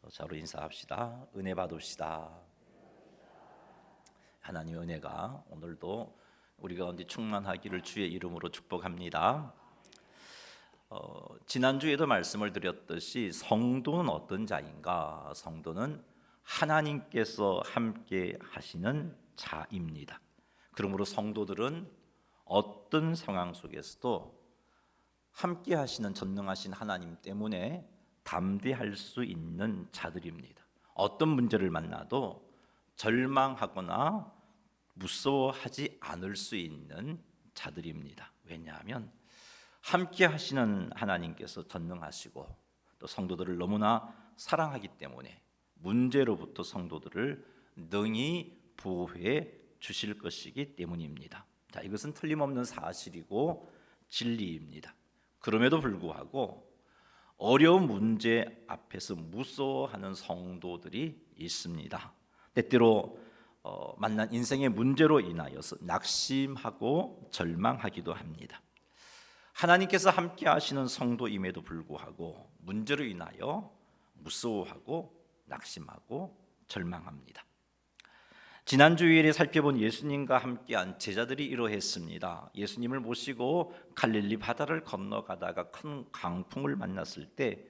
서로 인사합시다. 은혜 받읍시다. 하나님의 은혜가 오늘도 우리 가운데 충만하기를 주의 이름으로 축복합니다. 지난주에도 말씀을 드렸듯이 성도는 어떤 자인가? 성도는 하나님께서 함께 하시는 자입니다. 그러므로 성도들은 어떤 상황 속에서도 함께 하시는 전능하신 하나님 때문에 담대할 수 있는 자들입니다. 어떤 문제를 만나도 절망하거나 무서워하지 않을 수 있는 자들입니다. 왜냐하면 함께 하시는 하나님께서 전능하시고 또 성도들을 너무나 사랑하기 때문에 문제로부터 성도들을 능히 보호해 주실 것이기 때문입니다. 자, 이것은 틀림없는 사실이고 진리입니다. 그럼에도 불구하고 어려운 문제 앞에서 무서워하는 성도들이 있습니다. 때때로 만난 인생의 문제로 인하여서 낙심하고 절망하기도 합니다. 하나님께서 함께 하시는 성도임에도 불구하고 문제로 인하여 무서워하고 낙심하고 절망합니다. 지난 주일에 살펴본 예수님과 함께한 제자들이 이러했습니다. 예수님을 모시고 갈릴리 바다를 건너가다가 큰 강풍을 만났을 때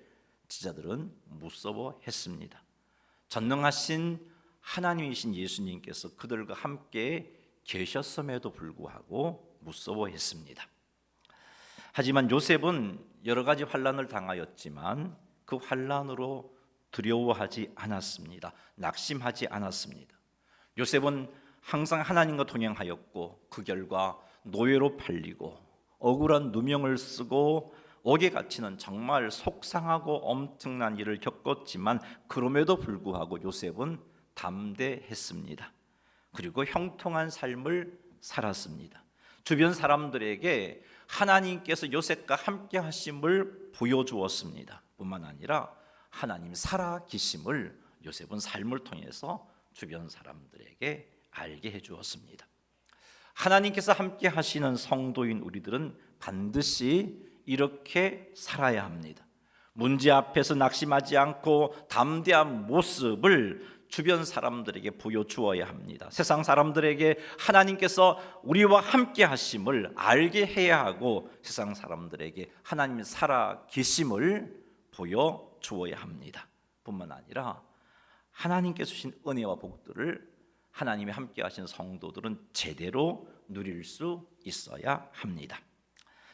제자들은 무서워했습니다. 전능하신 하나님이신 예수님께서 그들과 함께 계셨음에도 불구하고 무서워했습니다. 하지만 요셉은 여러 가지 환난을 당하였지만 그 환난으로 두려워하지 않았습니다. 낙심하지 않았습니다. 요셉은 항상 하나님과 동행하였고 그 결과 노예로 팔리고 억울한 누명을 쓰고 옥에 갇히는 정말 속상하고 엄청난 일을 겪었지만 그럼에도 불구하고 요셉은 담대했습니다. 그리고 형통한 삶을 살았습니다. 주변 사람들에게 하나님께서 요셉과 함께 하심을 보여주었습니다. 뿐만 아니라 하나님 살아 계심을 요셉은 삶을 통해서 주변 사람들에게 알게 해주었습니다. 하나님께서 함께 하시는 성도인 우리들은 반드시 이렇게 살아야 합니다. 문제 앞에서 낙심하지 않고 담대한 모습을 주변 사람들에게 보여주어야 합니다. 세상 사람들에게 하나님께서 우리와 함께 하심을 알게 해야 하고 세상 사람들에게 하나님이 살아 계심을 보여주어야 합니다. 뿐만 아니라 하나님께서 주신 은혜와 복들을 하나님이 함께 하신 성도들은 제대로 누릴 수 있어야 합니다.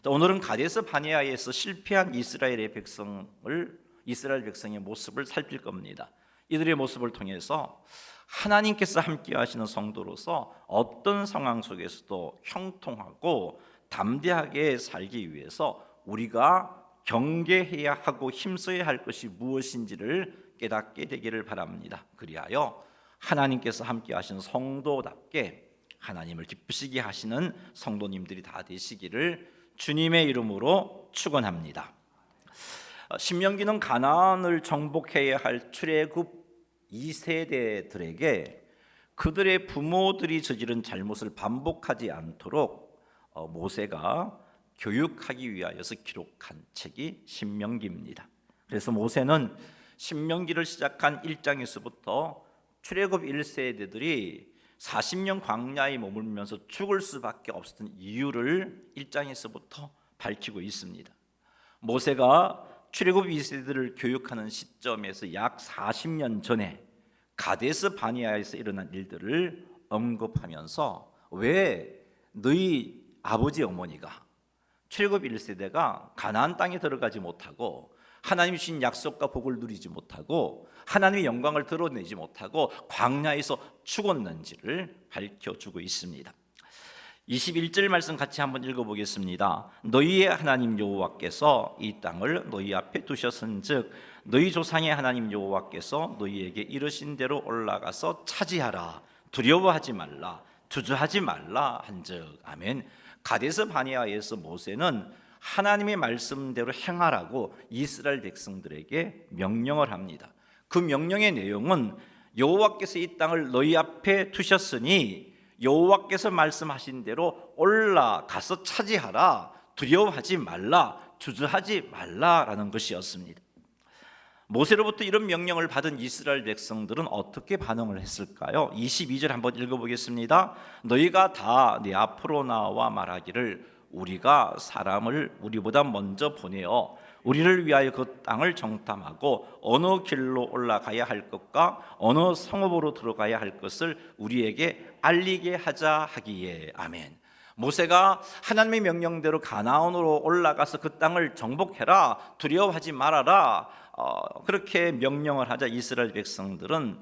오늘은 가데스 바네아에서 실패한 이스라엘 백성의 모습을 살필 겁니다. 이들의 모습을 통해서 하나님께서 함께 하시는 성도로서 어떤 상황 속에서도 형통하고 담대하게 살기 위해서 우리가 경계해야 하고 힘써야 할 것이 무엇인지를 깨닫게 되기를 바랍니다. 그리하여 하나님께서 함께 하시는 성도답게 하나님을 기쁘시게 하시는 성도님들이 다 되시기를 주님의 이름으로 축원합니다. 신명기는 가나안을 정복해야 할 출애굽 2세대들에게 그들의 부모들이 저지른 잘못을 반복하지 않도록 모세가 교육하기 위하여서 기록한 책이 신명기입니다. 그래서 모세는 신명기를 시작한 1장에서부터 출애굽 1세대들이 40년 광야에 머물면서 죽을 수밖에 없었던 이유를 1장에서부터 밝히고 있습니다. 모세가 출애굽 2세대를 교육하는 시점에서 약 40년 전에 가데스 바네아에서 일어난 일들을 언급하면서 왜 너희 아버지 어머니가 출애굽 1세대가 가나안 땅에 들어가지 못하고 하나님이 주신 약속과 복을 누리지 못하고 하나님의 영광을 드러내지 못하고 광야에서 죽었는지를 밝혀주고 있습니다. 21절 말씀 같이 한번 읽어보겠습니다. 너희의 하나님 여호와께서 이 땅을 너희 앞에 두셨은즉 너희 조상의 하나님 여호와께서 너희에게 이르신 대로 올라가서 차지하라. 두려워하지 말라. 주저하지 말라 한즉. 아멘. 가데스 바네아에서 모세는 하나님의 말씀대로 행하라고 이스라엘 백성들에게 명령을 합니다. 그 명령의 내용은 여호와께서 이 땅을 너희 앞에 두셨으니 여호와께서 말씀하신 대로 올라가서 차지하라. 두려워하지 말라. 주저하지 말라라는 것이었습니다. 모세로부터 이런 명령을 받은 이스라엘 백성들은 어떻게 반응을 했을까요? 22절 한번 읽어보겠습니다. 너희가 다 내 앞으로 나와 말하기를 우리가 사람을 우리보다 먼저 보내어 우리를 위하여 그 땅을 정탐하고 어느 길로 올라가야 할 것과 어느 성읍으로 들어가야 할 것을 우리에게 알리게 하자 하기에. 아멘. 모세가 하나님의 명령대로 가나안으로 올라가서 그 땅을 정복해라, 두려워하지 말아라, 그렇게 명령을 하자 이스라엘 백성들은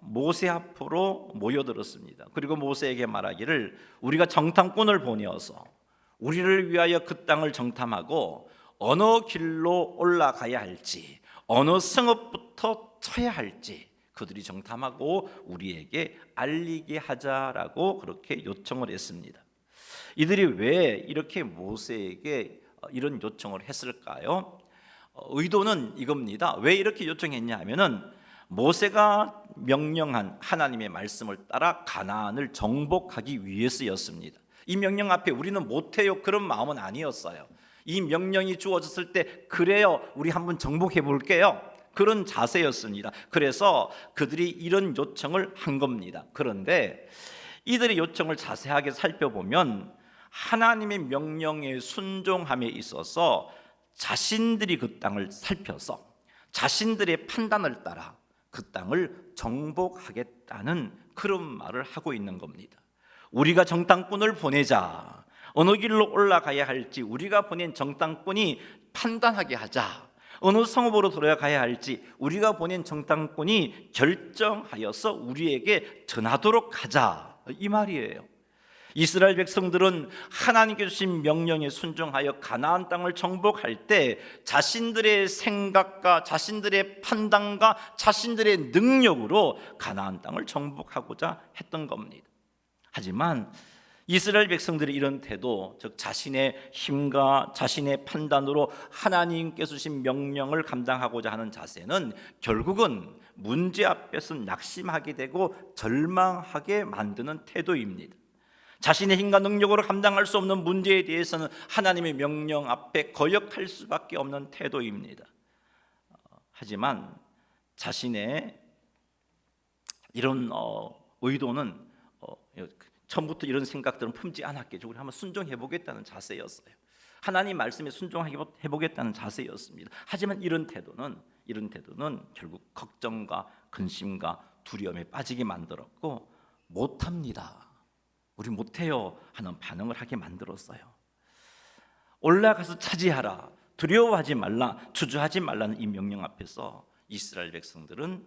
모세 앞으로 모여들었습니다. 그리고 모세에게 말하기를 우리가 정탐꾼을 보내어서 우리를 위하여 그 땅을 정탐하고 어느 길로 올라가야 할지 어느 성읍부터 쳐야 할지 그들이 정탐하고 우리에게 알리게 하자라고 그렇게 요청을 했습니다. 이들이 왜 이렇게 모세에게 이런 요청을 했을까요? 의도는 이겁니다. 왜 이렇게 요청했냐 하면은 모세가 명령한 하나님의 말씀을 따라 가나안을 정복하기 위해서였습니다. 이 명령 앞에 우리는 못해요 그런 마음은 아니었어요. 이 명령이 주어졌을 때 그래요 우리 한번 정복해 볼게요 그런 자세였습니다. 그래서 그들이 이런 요청을 한 겁니다. 그런데 이들의 요청을 자세하게 살펴보면 하나님의 명령에 순종함에 있어서 자신들이 그 땅을 살펴서 자신들의 판단을 따라 그 땅을 정복하겠다는 그런 말을 하고 있는 겁니다. 우리가 정탐꾼을 보내자, 어느 길로 올라가야 할지 우리가 보낸 정탐꾼이 판단하게 하자, 어느 성읍으로 들어가야 할지 우리가 보낸 정탐꾼이 결정하여서 우리에게 전하도록 하자, 이 말이에요. 이스라엘 백성들은 하나님께 주신 명령에 순종하여 가나안 땅을 정복할 때 자신들의 생각과 자신들의 판단과 자신들의 능력으로 가나안 땅을 정복하고자 했던 겁니다. 하지만 이스라엘 백성들의 이런 태도, 즉 자신의 힘과 자신의 판단으로 하나님께서 주신 명령을 감당하고자 하는 자세는 결국은 문제 앞에서 낙심하게 되고 절망하게 만드는 태도입니다. 자신의 힘과 능력으로 감당할 수 없는 문제에 대해서는 하나님의 명령 앞에 거역할 수밖에 없는 태도입니다. 하지만 자신의 이런 의도는 처음부터 이런 생각들은 품지 않았겠죠. 우리 한번 순종해 보겠다는 자세였어요. 하나님 말씀에 순종해 보겠다는 자세였습니다. 하지만 이런 태도는 결국 걱정과 근심과 두려움에 빠지게 만들었고 못합니다. 우리 못해요 하는 반응을 하게 만들었어요. 올라가서 차지하라, 두려워하지 말라, 주저하지 말라는 이 명령 앞에서 이스라엘 백성들은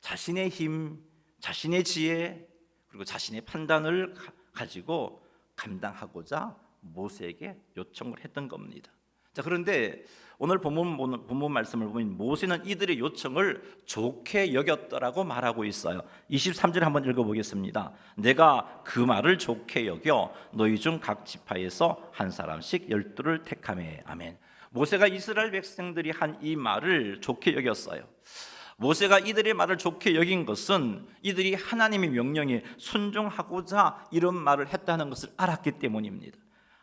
자신의 힘, 자신의 지혜 그리고 자신의 판단을 가지고 감당하고자 모세에게 요청을 했던 겁니다. 자, 그런데 오늘 본문 말씀을 보면 모세는 이들의 요청을 좋게 여겼더라고 말하고 있어요. 23절 한번 읽어보겠습니다. 내가 그 말을 좋게 여겨 너희 중 각 지파에서 한 사람씩 12를 택하매. 아멘. 모세가 이스라엘 백성들이 한 이 말을 좋게 여겼어요. 모세가 이들의 말을 좋게 여긴 것은 이들이 하나님의 명령에 순종하고자 이런 말을 했다는 것을 알았기 때문입니다.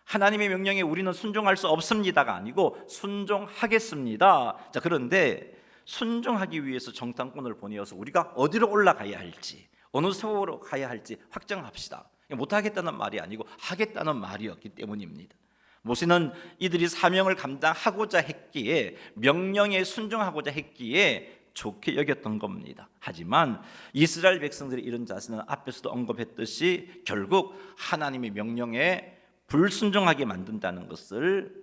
하나님의 명령에 우리는 순종할 수 없습니다가 아니고 순종하겠습니다. 자, 그런데 순종하기 위해서 정탐꾼을 보내어서 우리가 어디로 올라가야 할지 어느 성으로 가야 할지 확정합시다. 못하겠다는 말이 아니고 하겠다는 말이었기 때문입니다. 모세는 이들이 사명을 감당하고자 했기에 명령에 순종하고자 했기에 좋게 여겼던 겁니다. 하지만 이스라엘 백성들의 이런 자세는 앞에서도 언급했듯이 결국 하나님의 명령에 불순종하게 만든다는 것을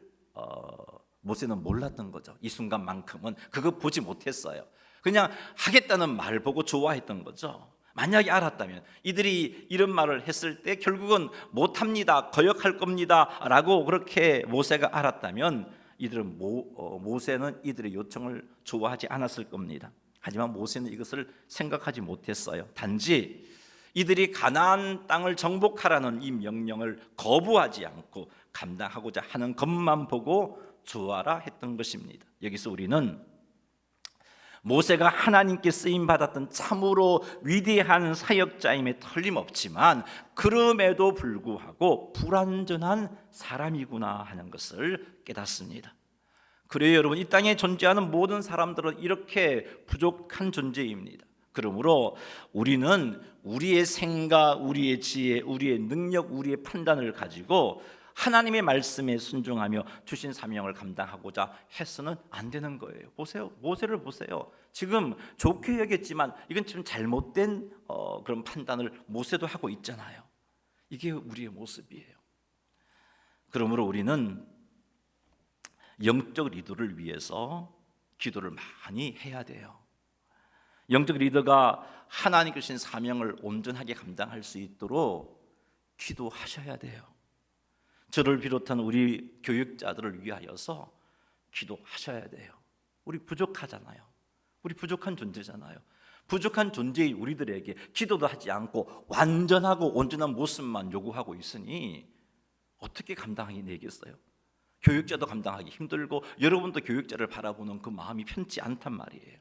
모세는 몰랐던 거죠. 이 순간만큼은 그거 보지 못했어요. 그냥 하겠다는 말 보고 좋아했던 거죠. 만약에 알았다면 이들이 이런 말을 했을 때 결국은 못합니다, 거역할 겁니다 라고 그렇게 모세가 알았다면 이들은 모세는 이들의 요청을 좋아하지 않았을 겁니다. 하지만 모세는 이것을 생각하지 못했어요. 단지 이들이 가나안 땅을 정복하라는 이 명령을 거부하지 않고 감당하고자 하는 것만 보고 좋아라 했던 것입니다. 여기서 우리는 모세가 하나님께 쓰임 받았던 참으로 위대한 사역자임에 틀림없지만 그럼에도 불구하고 불완전한 사람이구나 하는 것을 깨닫습니다. 그래요, 여러분. 이 땅에 존재하는 모든 사람들은 이렇게 부족한 존재입니다. 그러므로 우리는 우리의 생각, 우리의 지혜, 우리의 능력, 우리의 판단을 가지고 하나님의 말씀에 순종하며 주신 사명을 감당하고자 해서는 안 되는 거예요. 보세요, 모세를 보세요. 지금 좋게 여겼지만 이건 지금 잘못된 그런 판단을 모세도 하고 있잖아요. 이게 우리의 모습이에요. 그러므로 우리는 영적 리더를 위해서 기도를 많이 해야 돼요. 영적 리더가 하나님께 주신 사명을 온전하게 감당할 수 있도록 기도하셔야 돼요. 저를 비롯한 우리 교육자들을 위하여서 기도하셔야 돼요. 우리 부족하잖아요. 우리 부족한 존재잖아요. 부족한 존재의 우리들에게 기도도 하지 않고 완전하고 온전한 모습만 요구하고 있으니 어떻게 감당하기 내겠어요? 교육자도 감당하기 힘들고 여러분도 교육자를 바라보는 그 마음이 편치 않단 말이에요.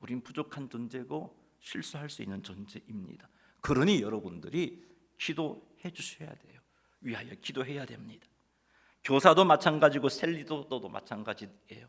우린 부족한 존재고 실수할 수 있는 존재입니다. 그러니 여러분들이 기도해 주셔야 돼요. 위하여 기도해야 됩니다. 교사도 마찬가지고 셀리더도 마찬가지예요.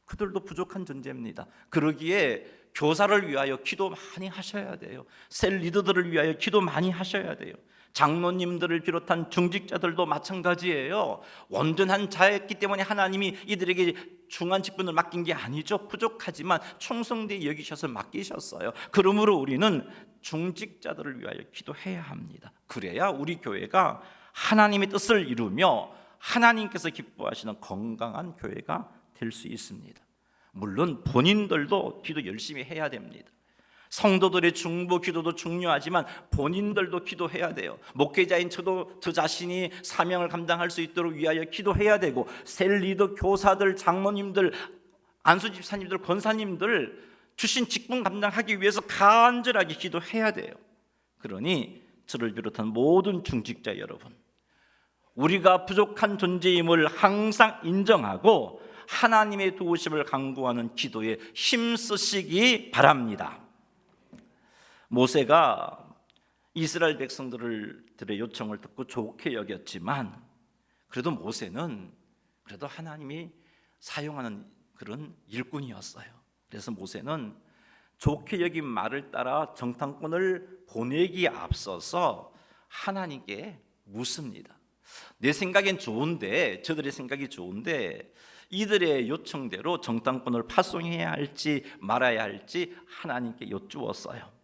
그들도 부족한 존재입니다. 그러기에 교사를 위하여 기도 많이 하셔야 돼요. 셀리더들을 위하여 기도 많이 하셔야 돼요. 장로님들을 비롯한 중직자들도 마찬가지예요. 온전한 자였기 때문에 하나님이 이들에게 중한 직분을 맡긴 게 아니죠. 부족하지만 충성되게 여기셔서 맡기셨어요. 그러므로 우리는 중직자들을 위하여 기도해야 합니다. 그래야 우리 교회가 하나님의 뜻을 이루며 하나님께서 기뻐하시는 건강한 교회가 될 수 있습니다. 물론 본인들도 기도 열심히 해야 됩니다. 성도들의 중보 기도도 중요하지만 본인들도 기도해야 돼요. 목회자인 저도 저 자신이 사명을 감당할 수 있도록 위하여 기도해야 되고, 셀 리더, 교사들, 장로님들, 안수 집사님들, 권사님들 주신 직분 감당하기 위해서 간절하게 기도해야 돼요. 그러니 저를 비롯한 모든 중직자 여러분, 우리가 부족한 존재임을 항상 인정하고 하나님의 도우심을 간구하는 기도에 힘쓰시기 바랍니다. 모세가 이스라엘 백성들의 요청을 듣고 좋게 여겼지만 그래도 모세는 그래도 하나님이 사용하는 그런 일꾼이었어요. 그래서 모세는 좋게 여긴 말을 따라 정탐꾼을 보내기에 앞서서 하나님께 묻습니다. 내 생각엔 좋은데, 저들의 생각이 좋은데 이들의 요청대로 정탐꾼을 파송해야 할지 말아야 할지 하나님께 여쭈었어요.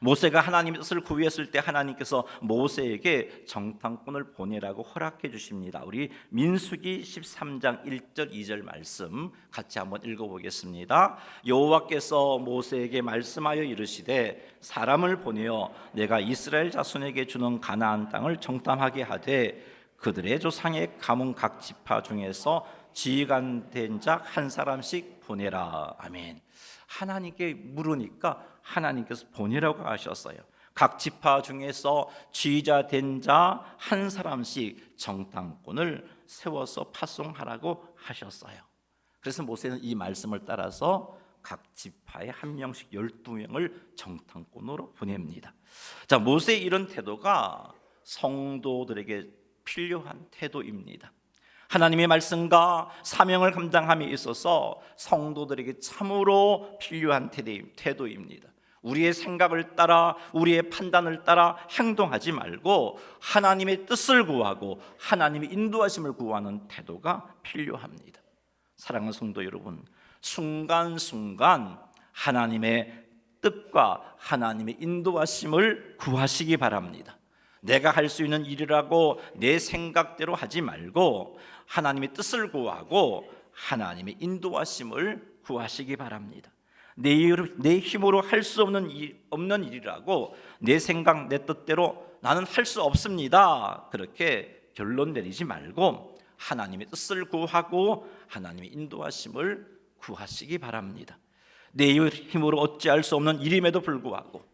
모세가 하나님의 뜻을 구했을 때 하나님께서 모세에게 정탐꾼을 보내라고 허락해 주십니다. 우리 민수기 13장 1절 2절 말씀 같이 한번 읽어보겠습니다. 여호와께서 모세에게 말씀하여 이르시되 사람을 보내어 내가 이스라엘 자손에게 주는 가나안 땅을 정탐하게 하되 그들의 조상의 가문 각 지파 중에서 지휘관된 자 한 사람씩 보내라. 아멘. 하나님께 물으니까 하나님께서 보내라고 하셨어요. 각 지파 중에서 지휘자 된 자 한 사람씩 정탐꾼을 세워서 파송하라고 하셨어요. 그래서 모세는 이 말씀을 따라서 각 지파에 한 명씩 12명을 정탐꾼으로 보냅니다. 자, 모세의 이런 태도가 성도들에게 필요한 태도입니다. 하나님의 말씀과 사명을 감당함에 있어서 성도들에게 참으로 필요한 태도입니다. 우리의 생각을 따라, 우리의 판단을 따라 행동하지 말고 하나님의 뜻을 구하고 하나님의 인도하심을 구하는 태도가 필요합니다. 사랑하는 성도 여러분, 순간순간 하나님의 뜻과 하나님의 인도하심을 구하시기 바랍니다. 내가 할 수 있는 일이라고 내 생각대로 하지 말고 하나님의 뜻을 구하고 하나님의 인도하심을 구하시기 바랍니다. 내 힘으로 할 수 없는 일이라고 내 생각, 내 뜻대로 나는 할 수 없습니다, 그렇게 결론 내리지 말고 하나님의 뜻을 구하고 하나님의 인도하심을 구하시기 바랍니다. 내 힘으로 어찌할 수 없는 일임에도 불구하고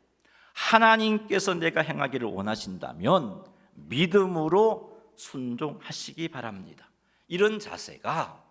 하나님께서 내가 행하기를 원하신다면 믿음으로 순종하시기 바랍니다. 이런 자세가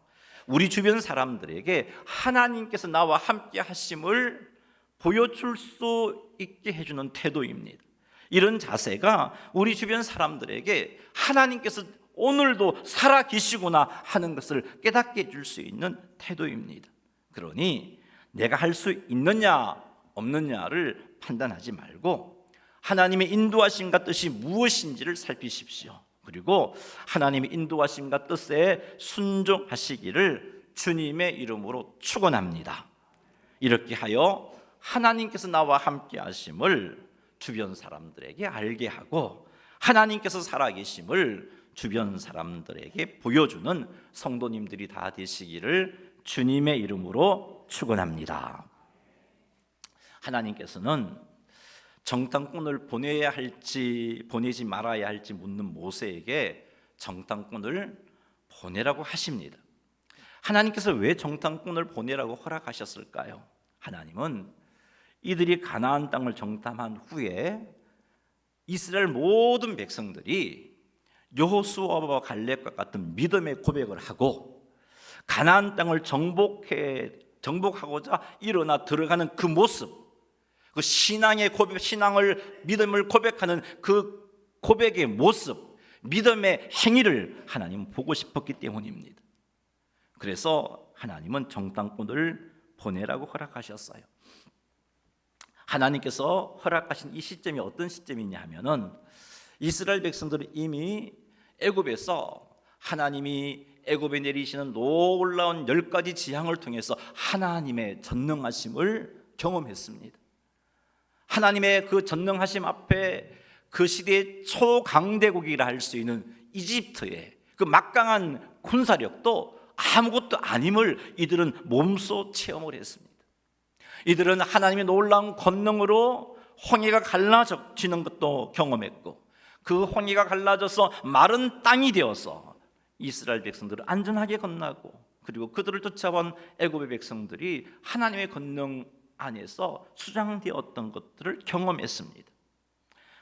우리 주변 사람들에게 하나님께서 나와 함께 하심을 보여줄 수 있게 해주는 태도입니다. 이런 자세가 우리 주변 사람들에게 하나님께서 오늘도 살아 계시구나 하는 것을 깨닫게 해줄 수 있는 태도입니다. 그러니 내가 할 수 있느냐 없느냐를 판단하지 말고 하나님의 인도하심과 뜻이 무엇인지를 살피십시오. 그리고 하나님의 인도하심과 뜻에 순종하시기를 주님의 이름으로 축원합니다. 이렇게 하여 하나님께서 나와 함께 하심을 주변 사람들에게 알게 하고 하나님께서 살아계심을 주변 사람들에게 보여주는 성도님들이 다 되시기를 주님의 이름으로 축원합니다. 하나님께서는 정탐꾼을 보내야 할지 보내지 말아야 할지 묻는 모세에게 정탐꾼을 보내라고 하십니다. 하나님께서 왜 정탐꾼을 보내라고 허락하셨을까요? 하나님은 이들이 가나안 땅을 정탐한 후에 이스라엘 모든 백성들이 여호수아와 갈렙과 같은 믿음의 고백을 하고 가나안 땅을 정복하고자 일어나 들어가는 그 모습, 그 신앙의 고백, 믿음을 고백하는 그 고백의 모습, 믿음의 행위를 하나님은 보고 싶었기 때문입니다. 그래서 하나님은 정탐꾼을 보내라고 허락하셨어요. 하나님께서 허락하신 이 시점이 어떤 시점이냐 하면은 이스라엘 백성들은 이미 애굽에서 하나님이 애굽에 내리시는 놀라운 10가지 재앙을 통해서 하나님의 전능하심을 경험했습니다. 하나님의 그 전능하심 앞에 그 시대의 초강대국이라 할 수 있는 이집트의 그 막강한 군사력도 아무것도 아님을 이들은 몸소 체험을 했습니다. 이들은 하나님의 놀라운 권능으로 홍해가 갈라지는 것도 경험했고 그 홍해가 갈라져서 마른 땅이 되어서 이스라엘 백성들을 안전하게 건너고 그리고 그들을 쫓아온 애굽의 백성들이 하나님의 권능 안에서 수장되었던 것들을 경험했습니다.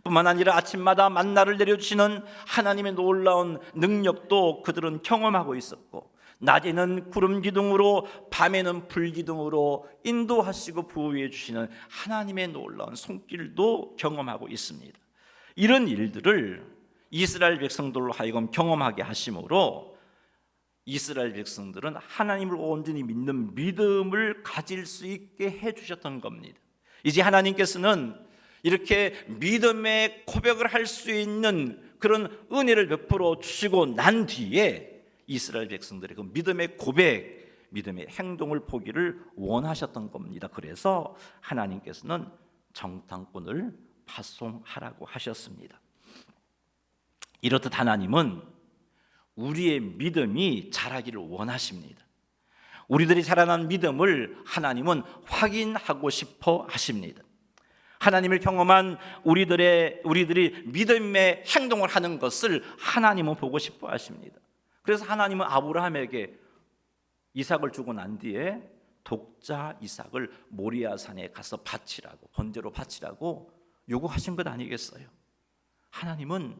뿐만 아니라 아침마다 만나를 내려주시는 하나님의 놀라운 능력도 그들은 경험하고 있었고 낮에는 구름 기둥으로 밤에는 불 기둥으로 인도하시고 보호해 주시는 하나님의 놀라운 손길도 경험하고 있습니다. 이런 일들을 이스라엘 백성들로 하여금 경험하게 하심으로 이스라엘 백성들은 하나님을 온전히 믿는 믿음을 가질 수 있게 해주셨던 겁니다. 이제 하나님께서는 이렇게 믿음의 고백을 할 수 있는 그런 은혜를 베풀어 주시고 난 뒤에 이스라엘 백성들의 그 믿음의 고백, 믿음의 행동을 보기를 원하셨던 겁니다. 그래서 하나님께서는 정탐꾼을 파송하라고 하셨습니다. 이렇듯 하나님은 우리의 믿음이 자라기를 원하십니다. 우리들이 자라난 믿음을 하나님은 확인하고 싶어 하십니다. 하나님을 경험한 우리들이 믿음의 행동을 하는 것을 하나님은 보고 싶어 하십니다. 그래서 하나님은 아브라함에게 이삭을 주고 난 뒤에 독자 이삭을 모리아산에 가서 바치라고, 번제로 바치라고 요구하신 것 아니겠어요? 하나님은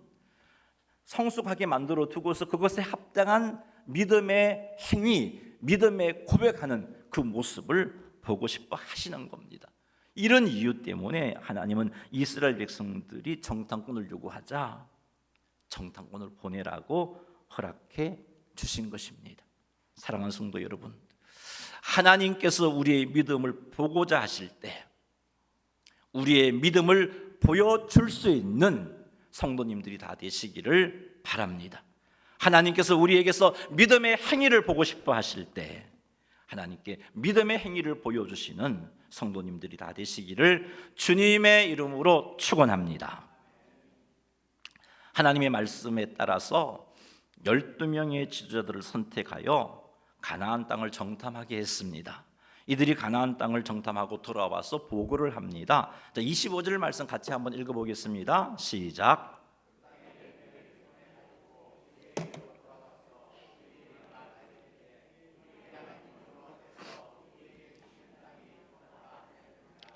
성숙하게 만들어 두고서 그것에 합당한 믿음의 행위, 믿음의 고백하는 그 모습을 보고 싶어 하시는 겁니다. 이런 이유 때문에 하나님은 이스라엘 백성들이 정탐꾼을 요구하자 정탐꾼을 보내라고 허락해 주신 것입니다. 사랑하는 성도 여러분, 하나님께서 우리의 믿음을 보고자 하실 때 우리의 믿음을 보여줄 수 있는 성도님들이 다 되시기를 바랍니다. 하나님께서 우리에게서 믿음의 행위를 보고 싶어 하실 때 하나님께 믿음의 행위를 보여주시는 성도님들이 다 되시기를 주님의 이름으로 축원합니다. 하나님의 말씀에 따라서 12명의 지도자들을 선택하여 가나안 땅을 정탐하게 했습니다. 이들이 가나안 땅을 정탐하고 돌아와서 보고를 합니다. 자, 25절 말씀 같이 한번 읽어보겠습니다. 시작.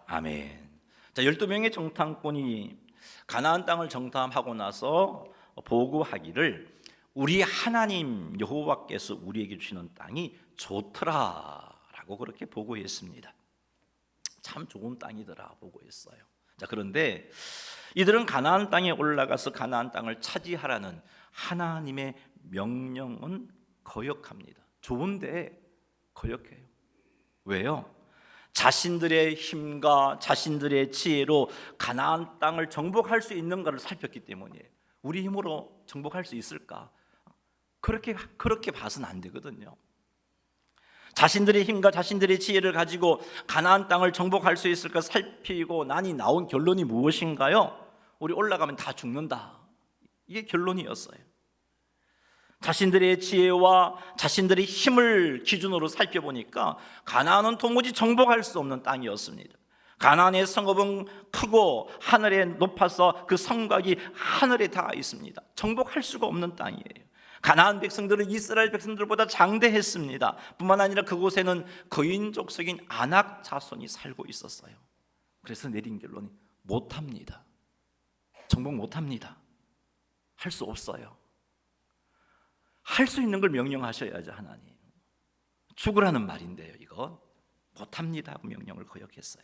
아멘. 자, 12명의 정탐꾼이 가나안 땅을 정탐하고 나서 보고하기를 우리 하나님 여호와께서 우리에게 주시는 땅이 좋더라라고 그렇게 보고했습니다. 참 좋은 땅이더라 보고했어요. 자, 그런데 이들은 가나안 땅에 올라가서 가나안 땅을 차지하라는 하나님의 명령은 거역합니다. 좋은데 거역해요. 왜요? 자신들의 힘과 자신들의 지혜로 가나안 땅을 정복할 수 있는가를 살폈기 때문이에요. 우리 힘으로 정복할 수 있을까? 그렇게 봐서는 안 되거든요. 자신들의 힘과 자신들의 지혜를 가지고 가나안 땅을 정복할 수 있을까 살피고 나니 나온 결론이 무엇인가요? 우리 올라가면 다 죽는다. 이게 결론이었어요. 자신들의 지혜와 자신들의 힘을 기준으로 살펴보니까 가나안은 도무지 정복할 수 없는 땅이었습니다. 가나안의 성읍은 크고 하늘에 높아서 그 성곽이 하늘에 닿아 있습니다. 정복할 수가 없는 땅이에요. 가나안 백성들은 이스라엘 백성들보다 장대했습니다. 뿐만 아니라 그곳에는 거인족속인 아낙 자손이 살고 있었어요. 그래서 내린 결론이 못합니다. 정복 못합니다. 할 수 없어요. 할 수 있는 걸 명령하셔야죠. 하나님. 죽으라는 말인데요. 이거 못합니다 하고 명령을 거역했어요.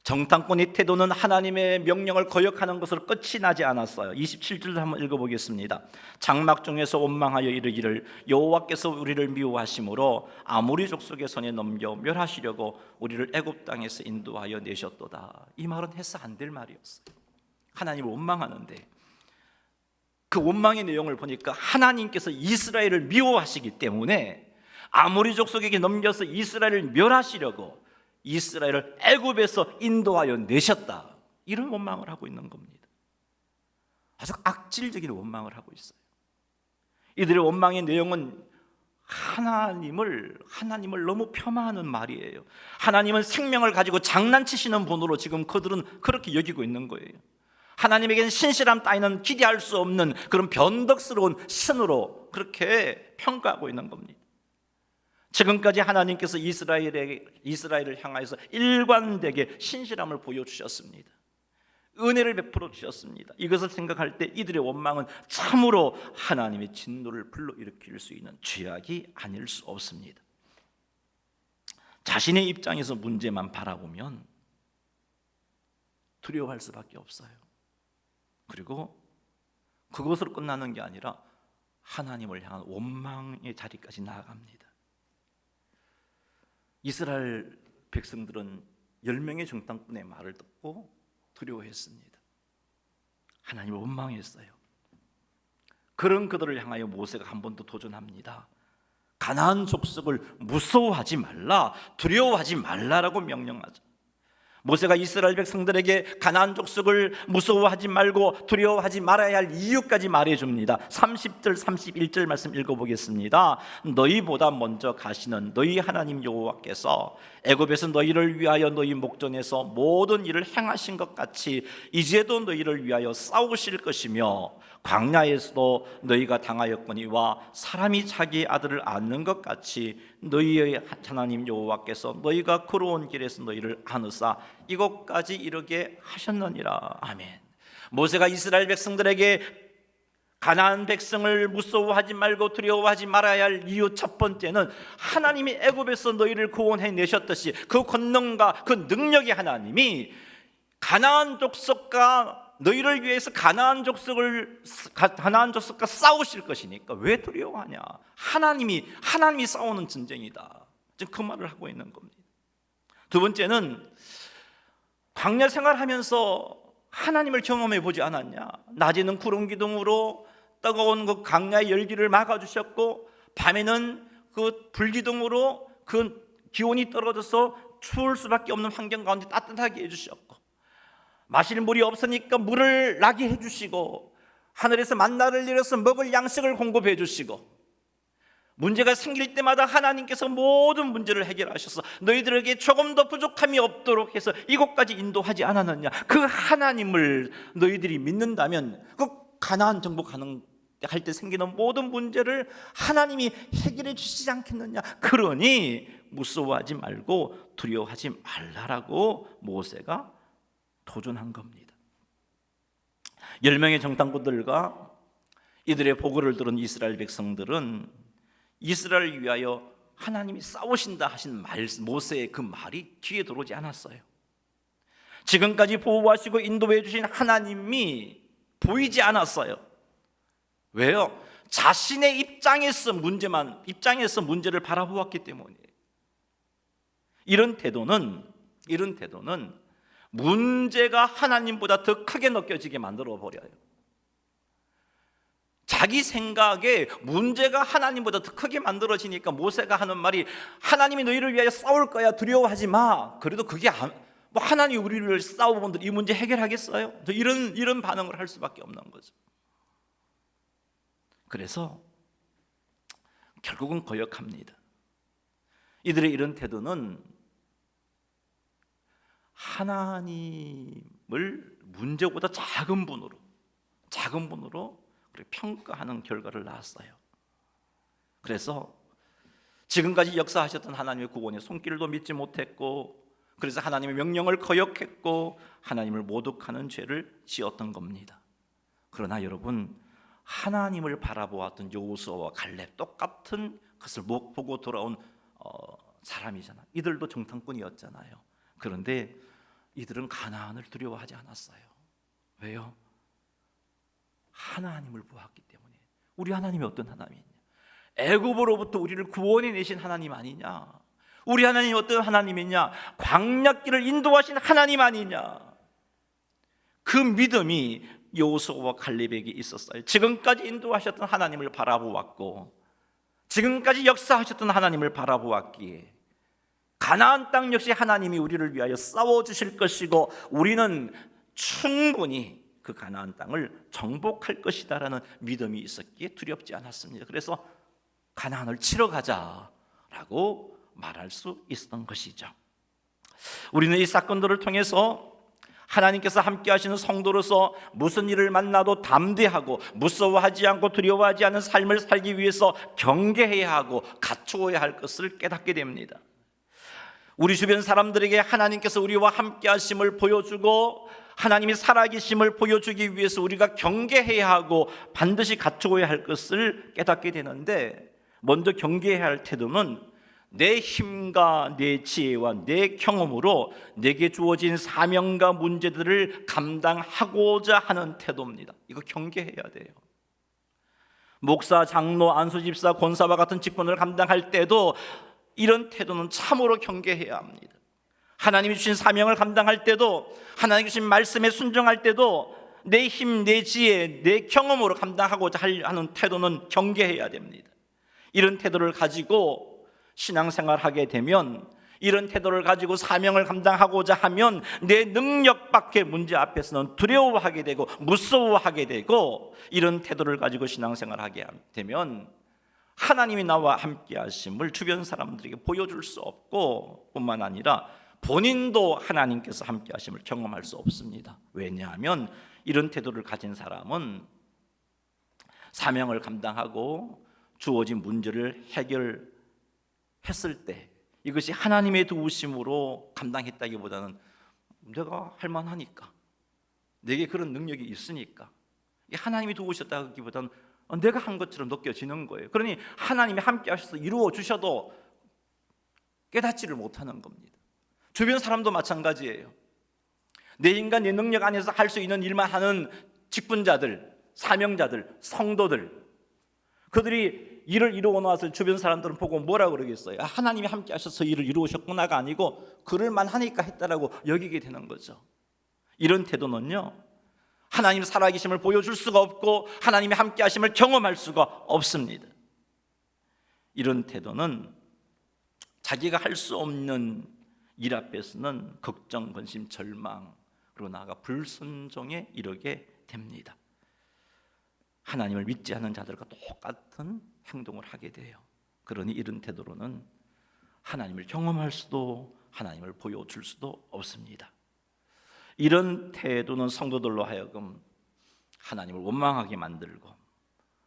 정탐꾼의 태도는 하나님의 명령을 거역하는 것으로 끝이 나지 않았어요. 27절을 한번 읽어보겠습니다. 장막 중에서 원망하여 이르기를 여호와께서 우리를 미워하심으로 아모리 족속의 손에 넘겨 멸하시려고 우리를 애굽 땅에서 인도하여 내셨도다. 이 말은 해서 안 될 말이었어요. 하나님을 원망하는데 그 원망의 내용을 보니까 하나님께서 이스라엘을 미워하시기 때문에 아모리 족속에게 넘겨서 이스라엘을 멸하시려고 이스라엘을 애굽에서 인도하여 내셨다. 이런 원망을 하고 있는 겁니다. 아주 악질적인 원망을 하고 있어요. 이들의 원망의 내용은 하나님을 너무 폄하하는 말이에요. 하나님은 생명을 가지고 장난치시는 분으로 지금 그들은 그렇게 여기고 있는 거예요. 하나님에게는 신실함 따위는 기대할 수 없는 그런 변덕스러운 신으로 그렇게 평가하고 있는 겁니다. 지금까지 하나님께서 이스라엘을 향하여서 일관되게 신실함을 보여주셨습니다. 은혜를 베풀어 주셨습니다. 이것을 생각할 때 이들의 원망은 참으로 하나님의 진노를 불러일으킬 수 있는 죄악이 아닐 수 없습니다. 자신의 입장에서 문제만 바라보면 두려워할 수밖에 없어요. 그리고 그것으로 끝나는 게 아니라 하나님을 향한 원망의 자리까지 나아갑니다. 이스라엘 백성들은 10명의 정탐꾼의 말을 듣고 두려워했습니다. 하나님을 원망했어요. 그런 그들을 향하여 모세가 한 번 더 도전합니다. 가나안 족속을 무서워하지 말라, 두려워하지 말라라고 명령하죠. 모세가 이스라엘 백성들에게 가나안 족속을 무서워하지 말고 두려워하지 말아야 할 이유까지 말해줍니다. 30절 31절 말씀 읽어보겠습니다. 너희보다 먼저 가시는 너희 하나님 여호와께서 애굽에서 너희를 위하여 너희 목전에서 모든 일을 행하신 것 같이 이제도 너희를 위하여 싸우실 것이며 광야에서도 너희가 당하였거니와 사람이 자기 아들을 안는 것 같이 너희의 하나님 여호와께서 너희가 걸어온 길에서 너희를 안으사 이곳까지 이르게 하셨느니라. 아멘. 모세가 이스라엘 백성들에게 가나안 백성을 무서워하지 말고 두려워하지 말아야 할 이유 첫 번째는 하나님이 애굽에서 너희를 구원해 내셨듯이 그 권능과 그 능력의 하나님이 가나안 족속과 너희를 위해서 가나안 족속과 싸우실 것이니까 왜 두려워하냐? 하나님이 싸우는 전쟁이다. 지금 그 말을 하고 있는 겁니다. 두 번째는 광야 생활하면서 하나님을 경험해 보지 않았냐? 낮에는 구름 기둥으로 뜨거운 그 광야의 열기를 막아주셨고 밤에는 그 불기둥으로 그 기온이 떨어져서 추울 수밖에 없는 환경 가운데 따뜻하게 해주셨고 마실 물이 없으니까 물을 나게 해주시고 하늘에서 만나를 내려서 먹을 양식을 공급해 주시고 문제가 생길 때마다 하나님께서 모든 문제를 해결하셔서 너희들에게 조금 더 부족함이 없도록 해서 이곳까지 인도하지 않았느냐? 그 하나님을 너희들이 믿는다면 그 가나안 정복하는 할 때 생기는 모든 문제를 하나님이 해결해 주시지 않겠느냐? 그러니 무서워하지 말고 두려워하지 말라라고 모세가 도전한 겁니다. 10명의 정탐꾼들과 이들의 보고를 들은 이스라엘 백성들은 이스라엘을 위하여 하나님이 싸우신다 하신 말, 모세의 그 말이 귀에 들어오지 않았어요. 지금까지 보호하시고 인도해 주신 하나님이 보이지 않았어요. 왜요? 자신의 입장에서 문제를 바라보았기 때문이에요. 이런 태도는 문제가 하나님보다 더 크게 느껴지게 만들어 버려요. 자기 생각에 문제가 하나님보다 더 크게 만들어지니까 모세가 하는 말이 하나님이 너희를 위하여 싸울 거야, 두려워하지 마. 그래도 그게 뭐 하나님이 우리를 싸우면 이 문제 해결하겠어요? 이런 반응을 할 수밖에 없는 거죠. 그래서 결국은 거역합니다. 이들의 이런 태도는 하나님을 문제보다 작은 분으로 평가하는 결과를 낳았어요. 그래서 지금까지 역사하셨던 하나님의 구원의 손길도 믿지 못했고, 그래서 하나님의 명령을 거역했고 하나님을 모독하는 죄를 지었던 겁니다. 그러나 여러분, 하나님을 바라보았던 여호수아와 갈렙, 똑같은 것을 보고 돌아온 사람이잖아요. 이들도 정탐꾼이었잖아요. 그런데 이들은 가나안을 두려워하지 않았어요. 왜요? 하나님을 보았기 때문에. 우리 하나님이 어떤 하나님이냐? 애굽으로부터 우리를 구원해 내신 하나님 아니냐? 우리 하나님이 어떤 하나님이냐? 광야길을 인도하신 하나님 아니냐? 그 믿음이 여호수아와 갈렙에게 있었어요. 지금까지 인도하셨던 하나님을 바라보았고, 지금까지 역사하셨던 하나님을 바라보았기에 가나안 땅 역시 하나님이 우리를 위하여 싸워주실 것이고 우리는 충분히 그 가나안 땅을 정복할 것이다라는 믿음이 있었기에 두렵지 않았습니다. 그래서 가나안을 치러 가자라고 말할 수 있었던 것이죠. 우리는 이 사건들을 통해서 하나님께서 함께 하시는 성도로서 무슨 일을 만나도 담대하고 무서워하지 않고 두려워하지 않은 삶을 살기 위해서 경계해야 하고 갖추어야 할 것을 깨닫게 됩니다. 우리 주변 사람들에게 하나님께서 우리와 함께 하심을 보여주고 하나님이 살아계심을 보여주기 위해서 우리가 경계해야 하고 반드시 갖추어야 할 것을 깨닫게 되는데, 먼저 경계해야 할 태도는 내 힘과 내 지혜와 내 경험으로 내게 주어진 사명과 문제들을 감당하고자 하는 태도입니다. 이거 경계해야 돼요. 목사, 장로, 안수집사, 권사와 같은 직분을 감당할 때도 이런 태도는 참으로 경계해야 합니다. 하나님이 주신 사명을 감당할 때도, 하나님이 주신 말씀에 순종할 때도 내 힘, 내 지혜, 내 경험으로 감당하고자 하는 태도는 경계해야 됩니다. 이런 태도를 가지고 신앙생활하게 되면, 이런 태도를 가지고 사명을 감당하고자 하면 내 능력 밖의 문제 앞에서는 두려워하게 되고 무서워하게 되고, 이런 태도를 가지고 신앙생활하게 되면 하나님이 나와 함께 하심을 주변 사람들에게 보여줄 수 없고, 뿐만 아니라 본인도 하나님께서 함께 하심을 경험할 수 없습니다. 왜냐하면 이런 태도를 가진 사람은 사명을 감당하고 주어진 문제를 해결했을 때 이것이 하나님의 도우심으로 감당했다기보다는 내가 할 만하니까, 내게 그런 능력이 있으니까, 하나님이 도우셨다기보다는 내가 한 것처럼 느껴지는 거예요. 그러니 하나님이 함께 하셔서 이루어 주셔도 깨닫지를 못하는 겁니다. 주변 사람도 마찬가지예요. 내 인간, 내 능력 안에서 할 수 있는 일만 하는 직분자들, 사명자들, 성도들, 그들이 일을 이루어 놓았을 주변 사람들은 보고 뭐라 그러겠어요? 하나님이 함께 하셔서 일을 이루셨구나가 아니고 그럴만 하니까 했다라고 여기게 되는 거죠. 이런 태도는요, 하나님 살아계심을 보여줄 수가 없고 하나님이 함께 하심을 경험할 수가 없습니다. 이런 태도는 자기가 할 수 없는 일 앞에서는 걱정, 근심, 절망, 그리고 나아가 불순종에 이르게 됩니다. 하나님을 믿지 않는 자들과 똑같은 행동을 하게 돼요. 그러니 이런 태도로는 하나님을 경험할 수도 하나님을 보여줄 수도 없습니다. 이런 태도는 성도들로 하여금 하나님을 원망하게 만들고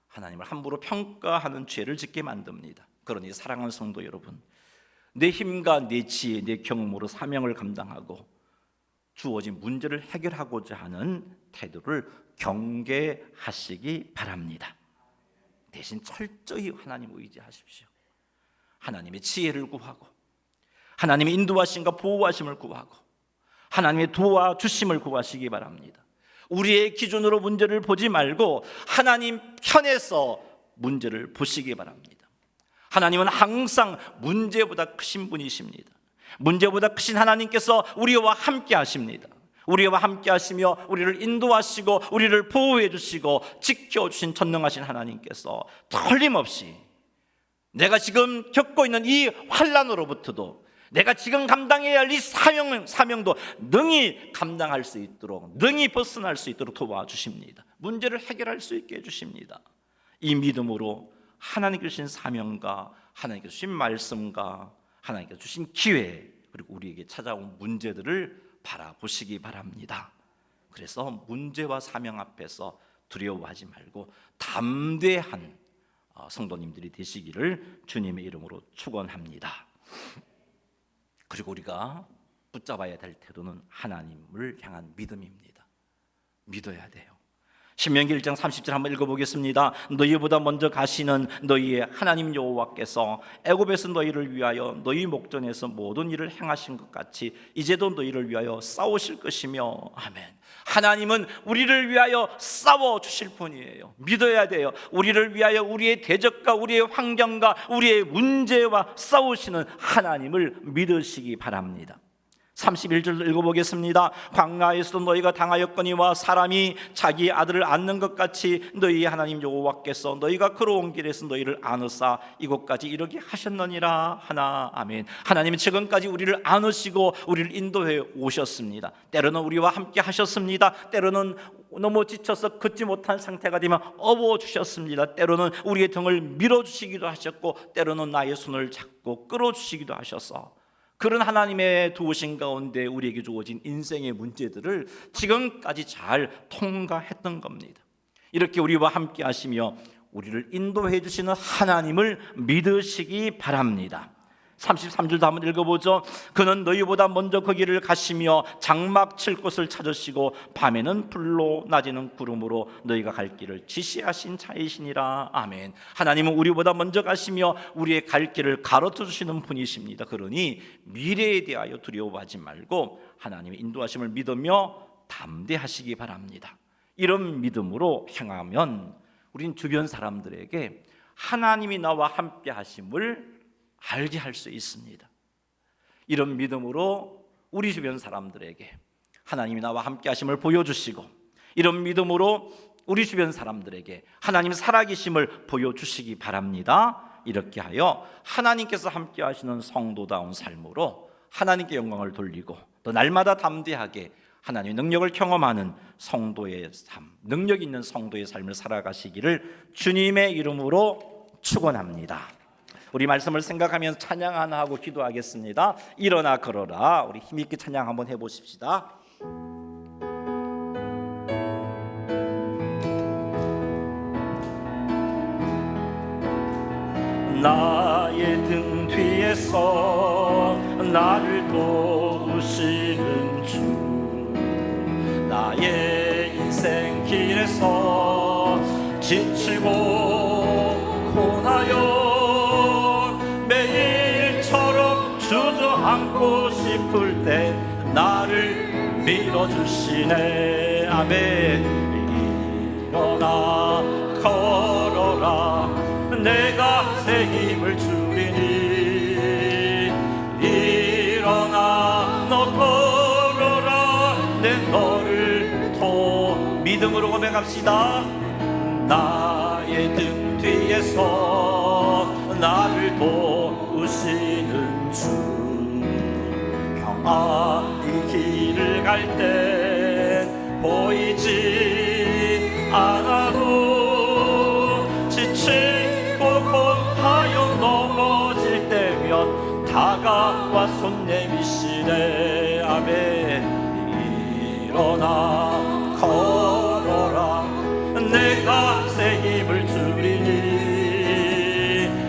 하나님을 함부로 평가하는 죄를 짓게 만듭니다. 그러니 사랑하는 성도 여러분, 내 힘과 내 지혜, 내 경험으로 사명을 감당하고 주어진 문제를 해결하고자 하는 태도를 경계하시기 바랍니다. 대신 철저히 하나님 의지하십시오. 하나님의 지혜를 구하고 하나님의 인도하심과 보호하심을 구하고 하나님의 도와주심을 구하시기 바랍니다. 우리의 기준으로 문제를 보지 말고 하나님 편에서 문제를 보시기 바랍니다. 하나님은 항상 문제보다 크신 분이십니다. 문제보다 크신 하나님께서 우리와 함께 하십니다. 우리와 함께 하시며 우리를 인도하시고 우리를 보호해 주시고 지켜주신 전능하신 하나님께서 틀림없이 내가 지금 겪고 있는 이 환난으로부터도 내가 지금 감당해야 할 이 사명도 능히 감당할 수 있도록, 능히 벗어날 수 있도록 도와주십니다. 문제를 해결할 수 있게 해주십니다. 이 믿음으로 하나님께서 주신 사명과 하나님께서 주신 말씀과 하나님께서 주신 기회, 그리고 우리에게 찾아온 문제들을 바라보시기 바랍니다. 그래서 문제와 사명 앞에서 두려워하지 말고 담대한 성도님들이 되시기를 주님의 이름으로 축원합니다. 그리고 우리가 붙잡아야 될 태도는 하나님을 향한 믿음입니다. 믿어야 돼요. 신명기 1장 30절 한번 읽어보겠습니다. 너희보다 먼저 가시는 너희의 하나님 여호와께서 애굽에서 너희를 위하여 너희 목전에서 모든 일을 행하신 것 같이 이제도 너희를 위하여 싸우실 것이며. 아멘. 하나님은 우리를 위하여 싸워주실 분이에요. 믿어야 돼요. 우리를 위하여 우리의 대적과 우리의 환경과 우리의 문제와 싸우시는 하나님을 믿으시기 바랍니다. 31절 읽어보겠습니다. 광야에서도 너희가 당하였거니와 사람이 자기 아들을 안는 것 같이 너희 하나님 여호와께서 너희가 걸어온 길에서 너희를 안으사 이곳까지 이르게 하셨느니라 하나. 아멘. 하나님은 지금까지 우리를 안으시고 우리를 인도해 오셨습니다. 때로는 우리와 함께 하셨습니다. 때로는 너무 지쳐서 걷지 못한 상태가 되면 업어주셨습니다. 때로는 우리의 등을 밀어주시기도 하셨고 때로는 나의 손을 잡고 끌어주시기도 하셔서 그런 하나님의 도우심 가운데 우리에게 주어진 인생의 문제들을 지금까지 잘 통과했던 겁니다. 이렇게 우리와 함께 하시며 우리를 인도해 주시는 하나님을 믿으시기 바랍니다. 33절도 한번 읽어보죠. 그는 너희보다 먼저 거기를 가시며 장막 칠 곳을 찾으시고 밤에는 불로 낮에는 구름으로 너희가 갈 길을 지시하신 자이시니라. 아멘. 하나님은 우리보다 먼저 가시며 우리의 갈 길을 가르쳐 주시는 분이십니다. 그러니 미래에 대하여 두려워하지 말고 하나님의 인도하심을 믿으며 담대하시기 바랍니다. 이런 믿음으로 행하면 우린 주변 사람들에게 하나님이 나와 함께 하심을 알게 할 수 있습니다. 이런 믿음으로 우리 주변 사람들에게 하나님이 나와 함께 하심을 보여주시고 이런 믿음으로 우리 주변 사람들에게 하나님 살아계심을 보여주시기 바랍니다. 이렇게 하여 하나님께서 함께 하시는 성도다운 삶으로 하나님께 영광을 돌리고 또 날마다 담대하게 하나님의 능력을 경험하는 성도의 삶, 능력 있는 성도의 삶을 살아가시기를 주님의 이름으로 축원합니다. 우리 말씀을 생각하면서 찬양 하나 하고 기도하겠습니다. 일어나 걸어라. 우리 힘있게 찬양 한번 해보십시다. 나의 등 뒤에서 나를 도우시는 주, 나의 인생 길에서 지치고 고나여 매일처럼 주저앉고 싶을 때 나를 밀어주시네. 아멘. 일어나 걸어라. 내가 새 힘을 주리니 일어나 너 걸어라. 내 너를 믿음으로 고백합시다. 나의 등 뒤에서 나를 도우시는 주, 평안히 길을 갈 때 보이지 않아도 지치고 고하여 넘어질 때면 다가와 손 내미시네. 아멘. 일어나 걸어라. 내가 새 힘을 주리니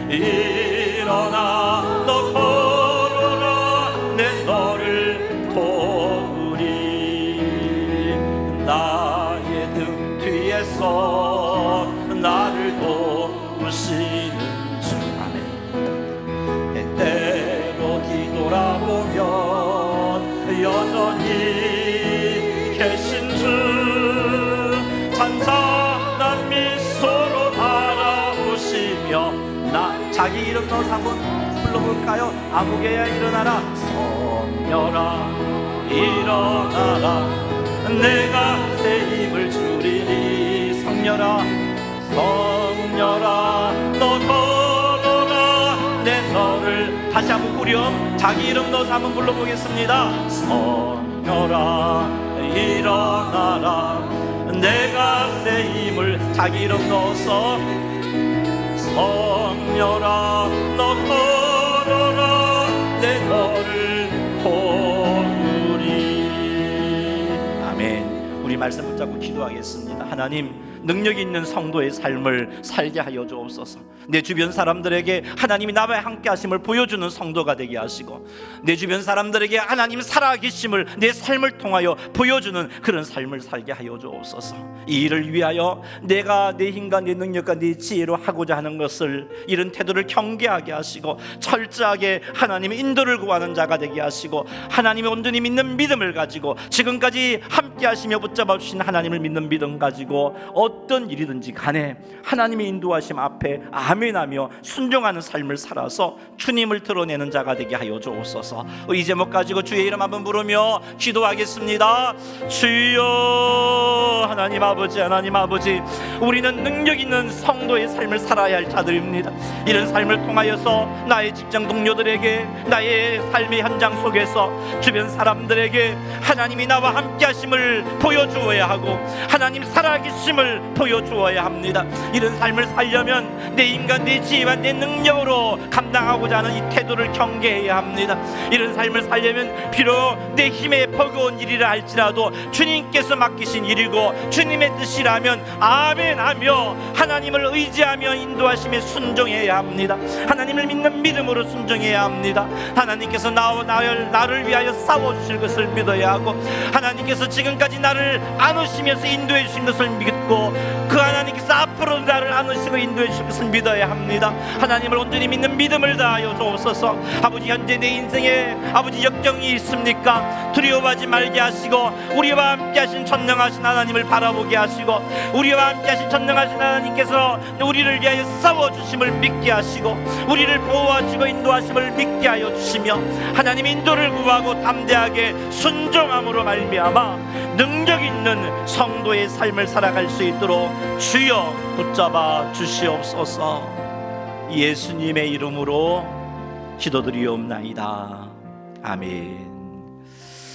일어나 너 걸어라. 내 너를 도우리. 나의 등 뒤에서 나를 도우시는 주. 아멘. 때때로 뒤돌아보면 여전히 계신 주 찬찬한 미소로 바라보시며 나 자기 이름 넣어서 한번 불러볼까요? 아무개야 일어나라, 성녀라 일어나라, 내가 새 힘을 주리니. 성녀라 성녀라 너 걸어라, 내 너를 다시 한번 후렴 자기 이름 넣어서 한번 불러보겠습니다. 성녀라 일어나라, 내가 새 힘을 자기 이름 넣어서 성녀라 너 걸어라, 내 너를 도우리. 아멘. 우리 말씀 붙잡고 기도하겠습니다. 하나님, 능력 있는 성도의 삶을 살게 하여 주옵소서. 내 주변 사람들에게 하나님이 나와 함께 하심을 보여주는 성도가 되게 하시고, 내 주변 사람들에게 하나님 살아계심을 내 삶을 통하여 보여주는 그런 삶을 살게 하여 주옵소서. 이 일을 위하여 내가 내 힘과 내 능력과 내 지혜로 하고자 하는 것을, 이런 태도를 경계하게 하시고 철저하게 하나님의 인도를 구하는 자가 되게 하시고, 하나님의 온전히 믿는 믿음을 가지고 지금까지 함께 하시며 붙잡아 주신 하나님을 믿는 믿음 가지고 어떤 일이든지 간에 하나님의 인도하심 앞에 아멘하며 순종하는 삶을 살아서 주님을 드러내는 자가 되게 하여 주옵소서. 이 제목 가지고 주의 이름 한번 부르며 기도하겠습니다. 주여, 하나님 아버지, 하나님 아버지, 우리는 능력 있는 성도의 삶을 살아야 할 자들입니다. 이런 삶을 통하여서 나의 직장 동료들에게, 나의 삶의 현장 속에서 주변 사람들에게 하나님이 나와 함께 하심을 보여주어야 하고 하나님 살아계심을 보여주어야 합니다. 이런 삶을 살려면 내 인간, 내 지혜와 내 능력으로 감당하고자 하는 이 태도를 경계해야 합니다. 이런 삶을 살려면 비록 내 힘에 버거운 일이라 할지라도 주님께서 맡기신 일이고 주님의 뜻이라면 아멘하며 하나님을 의지하며 인도하심에 순종해야 합니다. 하나님을 믿는 믿음으로 순종해야 합니다. 하나님께서 나를 위하여 싸워주실 것을 믿어야 하고, 하나님께서 지금까지 나를 안으시면서 인도해 주신 것을 믿고, 그 하나님께서 앞으로 나를 안으시고 인도해 주실 것을 믿어야 합니다. 하나님을 온전히 믿는 믿음을 다하여 주옵소서. 아버지, 현재 내 인생에 아버지 역경이 있습니까? 두려워하지 말게 하시고 우리와 함께 하신 전능하신 하나님을 바라보게 하시고, 우리와 함께 하신 전능하신 하나님께서 우리를 위하여 싸워주심을 믿게 하시고 우리를 보호하시고 인도하심을 믿게 하여 주시며, 하나님의 인도를 구하고 담대하게 순종함으로 말미암아 능력 있는 성도의 삶을 살아갈 수 있도록 주여 붙잡아 주시옵소서. 예수님의 이름으로 기도드리옵나이다. 아멘.